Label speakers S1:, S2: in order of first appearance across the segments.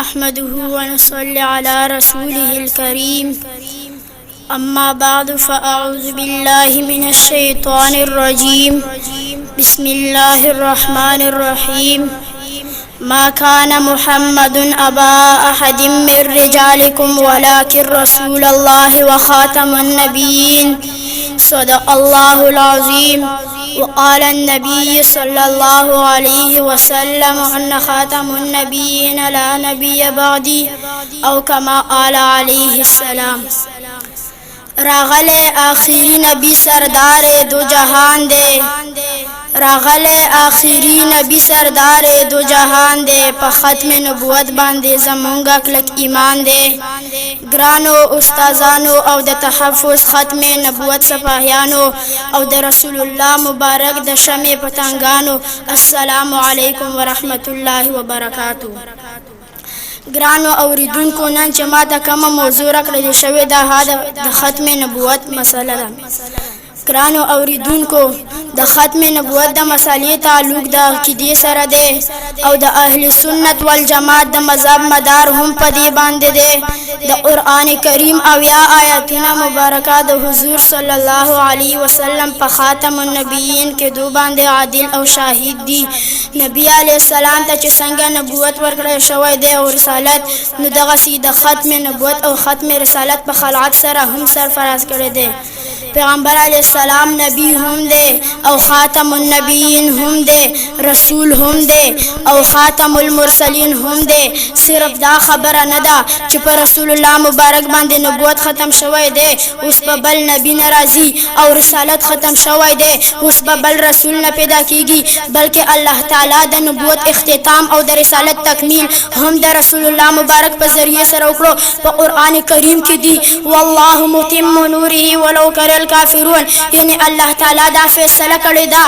S1: نحمده ونصلي على رسوله الكريم. أما بعد فأعوذ بالله من الشيطان الرجيم. بسم الله الرحمن الرحيم. ما كان محمد أبا أحد من رجالكم ولكن رسول الله وخاتم النبيين. صدق الله العظيم. وقال النبي صلى الله عليه وسلم أن خاتم النبيين لا نبي بعدي أو كما قال عليه السلام. راغلے آخری نبی سردار دو جہان دے، راغلے آخری نبی سردار دو جہان دے، پا ختم نبوت باندے زمونگا کلک ایمان دے. گرانو استازانو او د تحفظ ختم نبوت سپاہیانو او د رسول اللہ مبارک د شمع پتنگانو، السلام علیکم ورحمت اللہ وبرکاتہ. گرانو اوریدونکو، نن چې ما ته کومه موضوع راکړل شوې ده د ختم نبوت مسله ده. گرانو اوریدونکو، د ختم نبوت د مسالې تعلق د عقیدې سره دی او د اهل سنت والجماعت د مذهب مدار هم په دې باندې دی. د قرآن کریم اویا آیاتونه مبارکه د حضور صلی الله علیه وسلم په خاتم النبیین کې دو باندې عادل او شاهد دي. نبی علیه السلام ته چې څنګه نبوت ورکړل شوی دی او رسالت، نو دغسې د ختم نبوت او ختم رسالت په خلعت سره هم سرفراز کړی دی. پیغمبر علیہ السلام نبی هم دے او خاتم النبیین هم دے، رسول هم دے او خاتم المرسلین هم دے. صرف دا خبره نه ده چې په رسول الله مبارک باندې نبوت ختم شوی دی اوس په بل نبی ناراضي او رسالت ختم شوی دی اوس په بل رسول نه پیدا کیږي، بلکې الله تعالی د نبوت اختتام او د رسالت تکمیل هم د رسول الله مبارک په ذریعه سره وکړو. په قرآن کریم کې دی والله متم نوره ولو کرل کافرون، یعنی الله تعالی دا فیصله کړې ده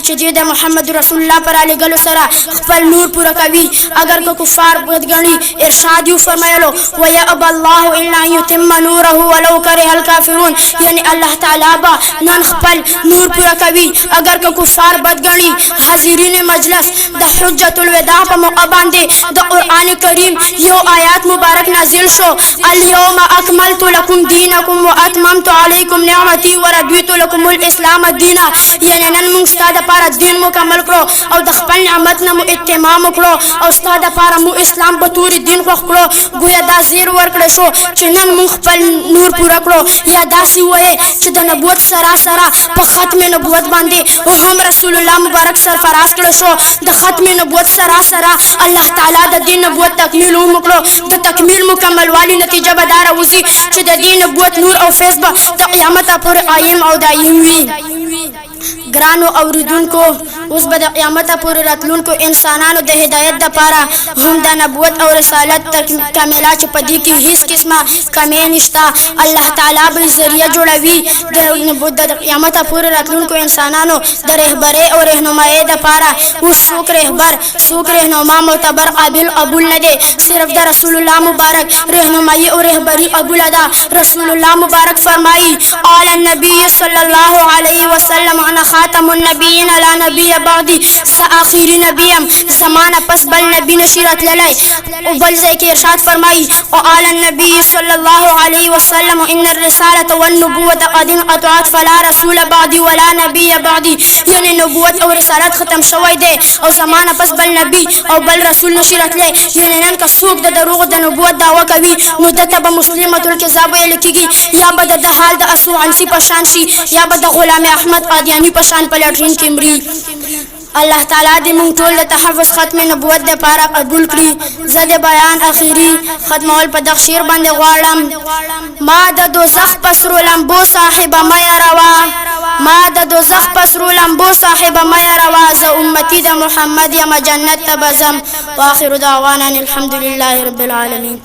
S1: چې د محمد رسول الله پر علیګلو سره خپل نور پوره کوي اگر که کفار بدګني. ارشاد یې فرمایلو ويأبى الله الا ان يتم نوره ولو كره الكافرون، یعنی الله تعالی با نن خپل نور پوره کوي اگر که کفار بدګني. حاضرین مجلس، د حجۃ الوداع په موقع باندې د قرآن کریم یو آیات مبارک نازل شو، اليوم اکملت لكم دینکم واتممت علیکم نعمتی ورضیت لکم الاسلام دینا، یعنی نن موږ ستا دپاره دین مکمل کړو او د خپل نعمت نه مو اتمام وکړو او ستا دپاره مو اسلام په طور دین خوښ کړو. گویا دا زیر ورکړی شو چې نن موږ خپل نور پوره کړو. یا داسې ووایې چې د نبوت سراسره په ختم نبوت باندې هم رسول الله مبارک سرفراز کړی شو. د ختم نبوت سراسره الله تعالی د دې نبوت تکمیل هم وکړو. د تکمیل مکمل والی نتیجه به دا راوځي چې د دې نبوت نور او فیض به د قیامت پورې قایم او دایم وي. گرانو اوریدونکو، اوس به د قیامت پورې راتلونکو انسانانو د هدایت دپاره هم د نبوت او رسالت کامله چې په دې کې هیڅ قسمه کمی نشته، الله تعالی به ذریعه جوړوي د قیامت پورې راتلونکو انسانانو د رهبرۍ او رهنمایۍ دپاره. اوس څوک رهبر څوک رهنما معتبر قابل قبول نه دی، صرف د رسول الله مبارک رهنمایي او رهبري قبوله ده. رسول الله مبارک فرمایي قال النبي صلی الله علیه وسلم انا خاتم النبیین لا نبی بعدی، ز آخری نبیم، زمانہ پس بل نبی نشی راتللی. او بل ځای کې ارشاد فرمایي وقال النبي صلی الله علیه وسلم ان الرسالة والنبوة قد انقطعت فلا رسول بعدی ولا نبی بعدی، یعنی نبوت او رسالت ختم شوی دی او زمانہ پس بل نبی او بل رسول نشی راتلی. یعنی نن که څوک د دروغ د نبوت دعوه کوي نو دته به مسلمة الکذاب ویل کیږي، یا به د حال د اسو عنسی په شان شي، یا به د غلام احمد قادیانی په شان په لټرین کې مري. الله تعالی دې موږ ټول د تحفظ ختم نبوت دپاره قبول کړي. زه د بیان اخیری ختمول په دغه شعر باندې غواړم. ما د دوزخ په سرو لمبو صاحبه مه یروه، ما د دوزخ په سرو لمبو صاحبه مه یروه، زه امتي د محمد یم جنت ته به ځم. واخر دعوانا الحمد لله رب العالمین.